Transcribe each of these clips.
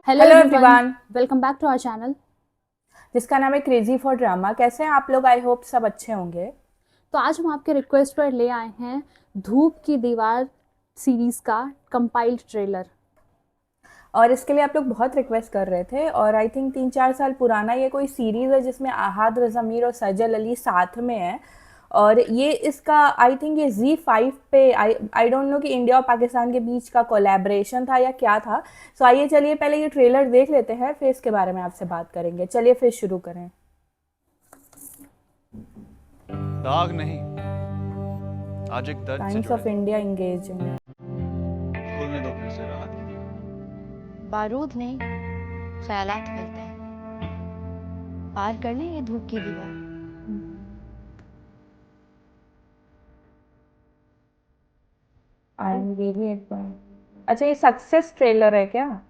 Hello hello everyone, everyone, welcome back to our channel. जिसका नाम है क्रेजी फॉर ड्रामा। कैसे हैं आप लोग? आई होप सब अच्छे होंगे। तो आज हम आपके रिक्वेस्ट पर ले आए हैं धूप की दीवार सीरीज़ का कंपाइल्ड ट्रेलर। और इसके लिए आप लोग बहुत रिक्वेस्ट कर रहे थे और आई थिंक 3-4 साल पुराना ये कोई सीरीज़ है जिसमें आहाद ज़मीर और सजल अली साथ में है। और ये इसका आई थिंक ये Z5 पे आई डोंट नो कि इंडिया और पाकिस्तान के बीच का कोलैबोरेशन था या क्या था। सो आइए चलिए पहले ये ट्रेलर देख लेते हैं, फिर इसके बारे में आपसे बात करेंगे। चलिए फिर शुरू करें। दाग नहीं, आज एक दर्द से टाइम्स जुड़े ऑफ इंडिया इंगेजिंग। भूलने दो फिर से राहत। बारूद नहीं, ख्यालात मिलते हैं। पार कर लें ये धूप की दीवार। आएंगे भी एक बार। अच्छा, ये सक्सेस ट्रेलर है क्या?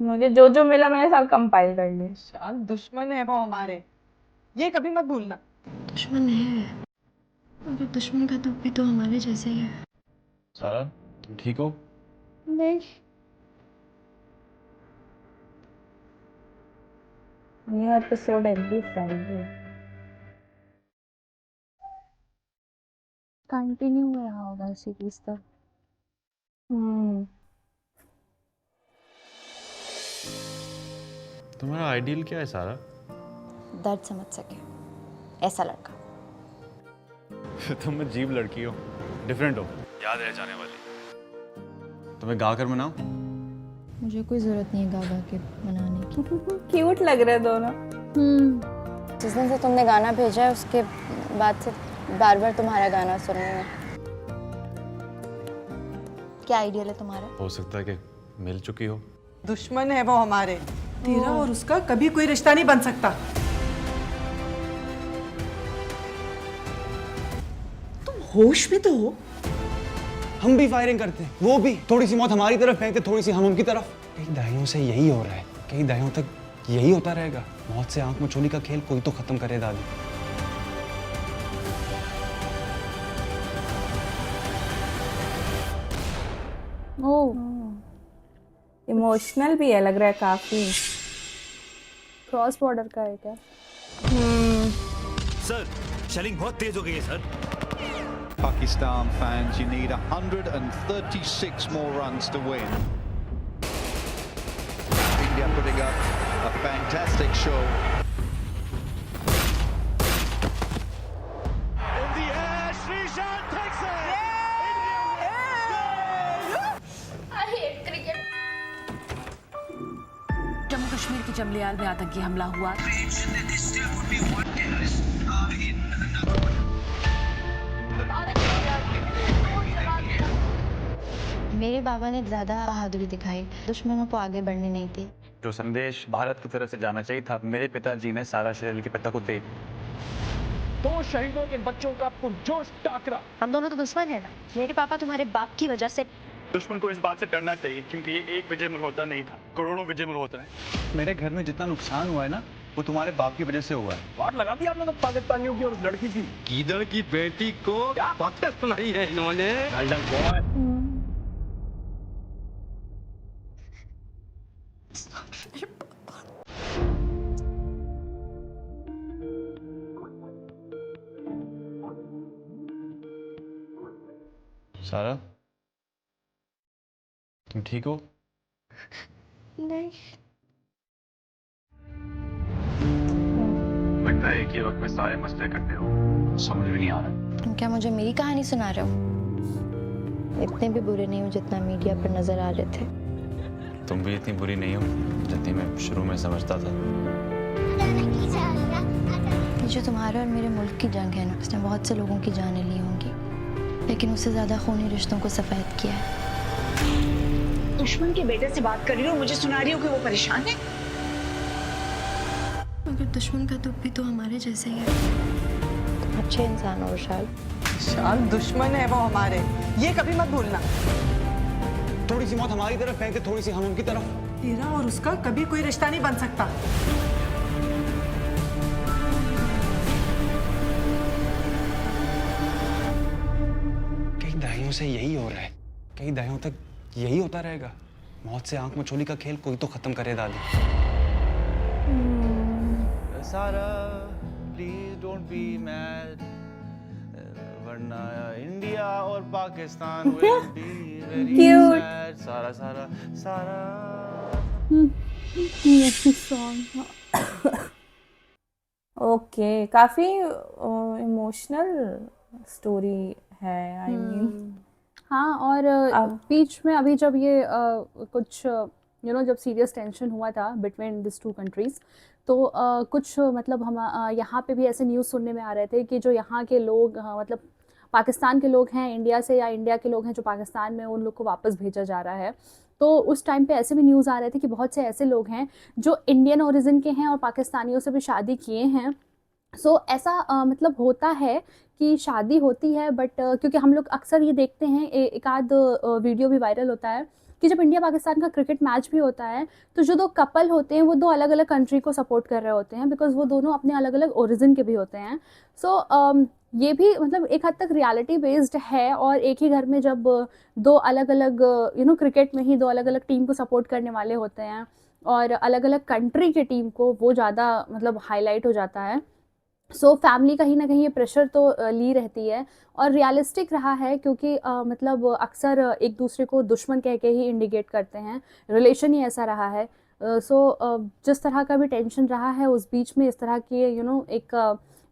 मुझे जो जो मिला मैंने सब कंपाइल कर लिए। शान दुश्मन है वो हमारे, ये कभी मत भूलना। दुश्मन है, मगर दुश्मन का दुख भी तो हमारे जैसे ही है। सारा, तुम ठीक हो? नहीं, ये एपिसोड एवरी फ्राइडे। कंटिन्यू हो रहा होगा सीरीज तक। तुम्हारा आइडियल क्या है सारा? दर्द समझ सके ऐसा लड़का। तुम अजीब लड़की हो, डिफरेंट हो, याद रह जाने वाली। तुम्हें गा कर मनाऊं? मुझे कोई जरूरत नहीं है गागा के मनाने की। क्यूट लग रहे दोनों। जिस दिन से तुमने गाना भेजा है उसके बाद से बार बार तुम्हारा गाना सुन रही हूँ। क्या आइडियल है तुम्हारा? हो सकता है कि मिल चुकी हो। दुश्मन है वो हमारे, तेरा और उसका कभी कोई रिश्ता नहीं बन सकता। तुम होश में तो हो? हम भी फायरिंग करते हैं, वो भी। थोड़ी सी मौत हमारी तरफ फेंकते, थोड़ी सी हम उनकी तरफ। कई दहाइयों से यही हो रहा है, कई दहाइयों तक यही होता रहेगा। मौत से आंख मचोली का खेल कोई तो खत्म करे दादी। इमोशनल भी है लग रहा है काफी। क्रॉस बॉर्डर का है क्या? सर, शेलिंग बहुत तेज हो गई है sir. Pakistan fans, you need 136 more runs to win. India putting up a fantastic show. In the air, Srishan takes it. Jammu Kashmir के जमलियाल में आतंकी हमला हुआ। मेरे बाबा ने ज्यादा बहादुरी दिखाई, दुश्मनों को आगे बढ़ने नहीं दी। जो संदेश भारत की तरफ से जाना चाहिए था, मेरे पिताजी ने सारा शहर के पिता को दे। दो शहीदों के बच्चों का पुरजोश टाकरा। हम दोनों तो दुश्मन है ना। मेरे पापा तुम्हारे बाप की वजह से। दुश्मन को इस बात से डरना चाहिए क्योंकि ये एक विजय मल्होत्रा नहीं था, करोड़ों विजय मल्होत्रा है। मेरे घर में जितना नुकसान हुआ है ना, वो तुम्हारे बाप की वजह से हुआ है। वाट लगा दी आप लोगों ने पाकिस्तानियों की और उस लड़की की। गीदड़ की बेटी को क्या बातें सुनाई है इन्होंने। सारा, तुम ठीक हो? नहीं, लगता है कि वक्त में सारे मसले इकट्ठे हो, समझ में नहीं आ रहा। तुम क्या मुझे मेरी कहानी सुना रहे हो? इतने भी बुरे नहीं हो जितना मीडिया पर नजर आ रहे थे। तुम भी इतनी बुरी नहीं हो जितनी मैं शुरू में समझता था। ये जो तुम्हारे और मेरे मुल्क की जंग है ना, उसने बहुत से लोगों की जानें ली होंगी, लेकिन उससे ज्यादा खूनी रिश्तों को सफेद किया है। दुश्मन के बेटे से बात कर रही हो, मुझे सुना रही हो कि वो परेशान है। मगर दुश्मन का दुख भी तो हमारे जैसे ही है। अच्छे इंसान हो विशाल। शान दुश्मन है वो हमारे, ये कभी मत भूलना। थोड़ी सी मौत हमारी तरफ फेंकते, थोड़ी सी हम उनकी तरफ। तेरा और उसका कभी कोई रिश्ता नहीं बन सकता। कई दहाइयों से यही हो रहा है, कई दहाइयों तक यही होता रहेगा। मौत से आंख मचोली का खेल कोई तो खत्म करे दादी। सारा प्लीज डोंट बी मैड, वरना इंडिया और Pakistan will be very Cute. Sad. सारा सारा सारा। यही सॉन्ग। ओके, काफी इमोशनल स्टोरी है, आई मीन। हाँ, और बीच में अभी जब ये कुछ जब सीरियस टेंशन हुआ था बिटवीन दिस टू कंट्रीज़, तो कुछ मतलब हम यहाँ पे भी ऐसे न्यूज़ सुनने में आ रहे थे कि जो यहाँ के लोग मतलब पाकिस्तान के लोग हैं इंडिया से, या इंडिया के लोग हैं जो पाकिस्तान में, उन लोग को वापस भेजा जा रहा है। तो उस टाइम पे ऐसे भी न्यूज़ आ रहे थे कि बहुत से ऐसे लोग हैं जो इंडियन ओरिजिन के हैं और पाकिस्तानियों से भी शादी किए हैं। सो ऐसा मतलब होता है कि शादी होती है, बट क्योंकि हम लोग अक्सर ये देखते हैं, एक आध वीडियो भी वायरल होता है कि जब इंडिया पाकिस्तान का क्रिकेट मैच भी होता है तो जो दो कपल होते हैं वो दो अलग अलग कंट्री को सपोर्ट कर रहे होते हैं, बिकॉज वो दोनों अपने अलग अलग ओरिजिन के भी होते हैं। सो ये भी मतलब एक हद तक रियलिटी बेस्ड है, और एक ही घर में जब दो अलग अलग क्रिकेट में ही दो अलग अलग टीम को सपोर्ट करने वाले होते हैं और अलग अलग कंट्री के टीम को, वो ज़्यादा मतलब हाईलाइट हो जाता है। सो फैमिली कहीं ना कहीं ये प्रेशर तो ली रहती है, और रियलिस्टिक रहा है क्योंकि मतलब अक्सर एक दूसरे को दुश्मन कह के ही इंडिकेट करते हैं, रिलेशन ही ऐसा रहा है। जिस तरह का भी टेंशन रहा है उस बीच में इस तरह के एक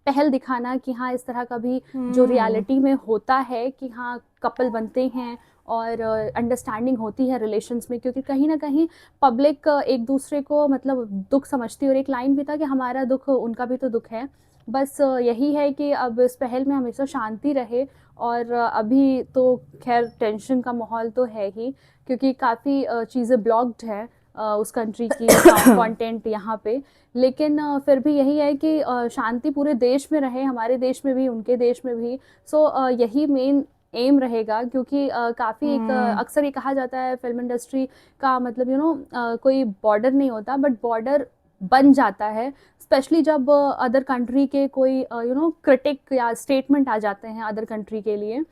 पहल दिखाना कि हाँ इस तरह का भी जो रियलिटी में होता है कि हाँ कपल बनते हैं और अंडरस्टैंडिंग होती है रिलेशंस में, क्योंकि कहीं ना कहीं पब्लिक एक दूसरे को मतलब दुख समझती है। और एक लाइन भी था कि हमारा दुख उनका भी तो दुख है। बस यही है कि अब इस पहल में हमेशा शांति रहे, और अभी तो खैर टेंशन का माहौल तो है ही, क्योंकि काफ़ी चीज़ें ब्लॉक्ड है उस कंट्री की कंटेंट यहाँ पे। लेकिन फिर भी यही है कि शांति पूरे देश में रहे, हमारे देश में भी उनके देश में भी। सो यही मेन एम रहेगा, क्योंकि काफ़ी एक अक्सर ये कहा जाता है फिल्म इंडस्ट्री का मतलब कोई बॉर्डर नहीं होता, बट बॉर्डर बन जाता है, स्पेशली जब अदर कंट्री के कोई क्रिटिक या स्टेटमेंट आ जाते हैं अदर कंट्री के लिए।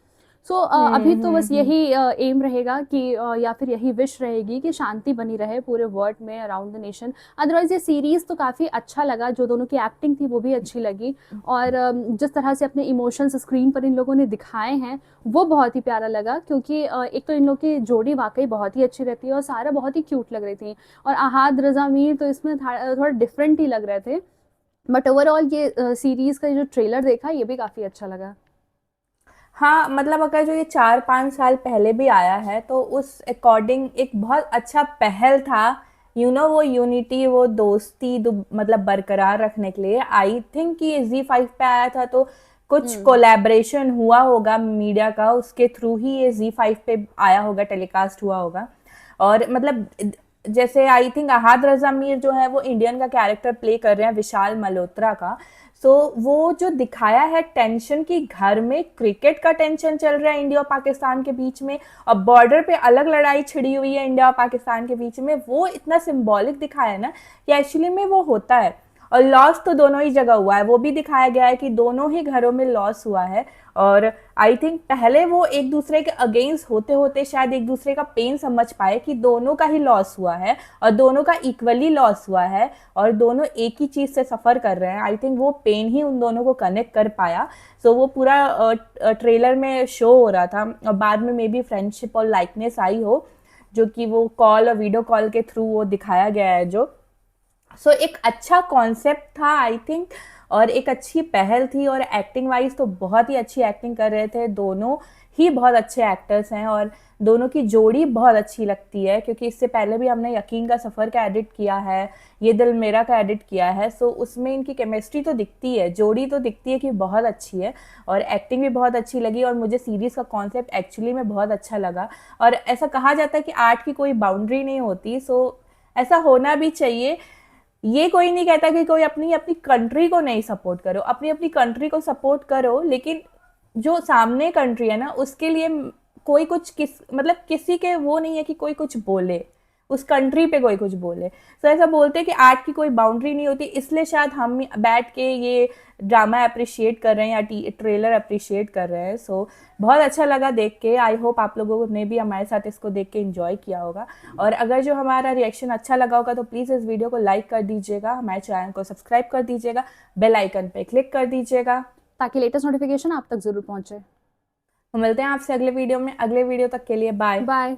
सो अभी तो बस यही एम रहेगा कि या फिर यही विश रहेगी कि शांति बनी रहे पूरे वर्ल्ड में, अराउंड द नेशन। अदरवाइज़ ये सीरीज़ तो काफ़ी अच्छा लगा, जो दोनों की एक्टिंग थी वो भी अच्छी लगी, और जिस तरह से अपने इमोशंस स्क्रीन पर इन लोगों ने दिखाए हैं वो बहुत ही प्यारा लगा, क्योंकि एक तो इन लोग की जोड़ी वाकई बहुत ही अच्छी रहती है और सारा बहुत ही क्यूट लग रही थी, और अहाद रज़ा मीर तो इसमें थोड़ा डिफरेंट ही लग रहे थे। बट ओवरऑल ये सीरीज़ का जो ट्रेलर देखा ये भी काफ़ी अच्छा लगा। हाँ, मतलब अगर जो ये 4-5 साल पहले भी आया है तो उस अकॉर्डिंग एक बहुत अच्छा पहल था, वो यूनिटी, वो दोस्ती मतलब बरकरार रखने के लिए। आई थिंक कि ये Z5 पे आया था तो कुछ कोलैबोरेशन हुआ होगा मीडिया का, उसके थ्रू ही ये Z5 पे आया होगा, टेलीकास्ट हुआ होगा। और मतलब जैसे आई थिंक अहाद रज़ा मीर जो है वो इंडियन का कैरेक्टर प्ले कर रहे हैं विशाल मल्होत्रा का। सो वो जो दिखाया है टेंशन की, घर में क्रिकेट का टेंशन चल रहा है इंडिया और पाकिस्तान के बीच में, और बॉर्डर पे अलग लड़ाई छिड़ी हुई है इंडिया और पाकिस्तान के बीच में, वो इतना सिंबॉलिक दिखाया है ना कि एक्चुअली में वो होता है। और लॉस तो दोनों ही जगह हुआ है, वो भी दिखाया गया है कि दोनों ही घरों में लॉस हुआ है। और आई थिंक पहले वो एक दूसरे के अगेंस्ट होते होते शायद एक दूसरे का पेन समझ पाए कि दोनों का ही लॉस हुआ है और दोनों का इक्वली लॉस हुआ है और दोनों एक ही चीज़ से सफ़र कर रहे हैं। आई थिंक वो पेन ही उन दोनों को कनेक्ट कर पाया। सो वो पूरा ट्रेलर में शो हो रहा था, और बाद में मे बी फ्रेंडशिप और लाइकनेस आई हो, जो कि वो कॉल और वीडियो कॉल के थ्रू वो दिखाया गया है जो। सो एक अच्छा कॉन्सेप्ट था आई थिंक, और एक अच्छी पहल थी, और एक्टिंग वाइज तो बहुत ही अच्छी एक्टिंग कर रहे थे, दोनों ही बहुत अच्छे एक्टर्स हैं, और दोनों की जोड़ी बहुत अच्छी लगती है, क्योंकि इससे पहले भी हमने यकीन का सफ़र का एडिट किया है, ये दिल मेरा का एडिट किया है। सो उसमें इनकी केमिस्ट्री तो दिखती है, जोड़ी तो दिखती है कि बहुत अच्छी है, और एक्टिंग भी बहुत अच्छी लगी, और मुझे सीरीज़ का कॉन्सेप्ट एक्चुअली में बहुत अच्छा लगा। और ऐसा कहा जाता है कि आर्ट की कोई बाउंड्री नहीं होती, सो ऐसा होना भी चाहिए। ये कोई नहीं कहता कि कोई अपनी अपनी कंट्री को नहीं सपोर्ट करो, अपनी अपनी कंट्री को सपोर्ट करो, लेकिन जो सामने कंट्री है ना उसके लिए कोई कुछ मतलब किसी के वो नहीं है कि कोई कुछ बोले, उस कंट्री पे कोई कुछ बोले। तो ऐसा बोलते हैं कि आर्ट की कोई बाउंड्री नहीं होती, इसलिए शायद हम बैठ के ये ड्रामा अप्रिशिएट कर रहे हैं या ट्रेलर अप्रिशिएट कर रहे हैं। सो बहुत अच्छा लगा देख के। आई होप आप लोगों ने भी हमारे साथ इसको देख के एंजॉय किया होगा, और अगर जो हमारा रिएक्शन अच्छा लगा होगा तो प्लीज़ इस वीडियो को लाइक कर दीजिएगा, हमारे चैनल को सब्सक्राइब कर दीजिएगा, बेल आइकन पे क्लिक कर दीजिएगा ताकि लेटेस्ट नोटिफिकेशन आप तक ज़रूर पहुँचे। तो मिलते हैं आपसे अगले वीडियो में। अगले वीडियो तक के लिए बाय बाय।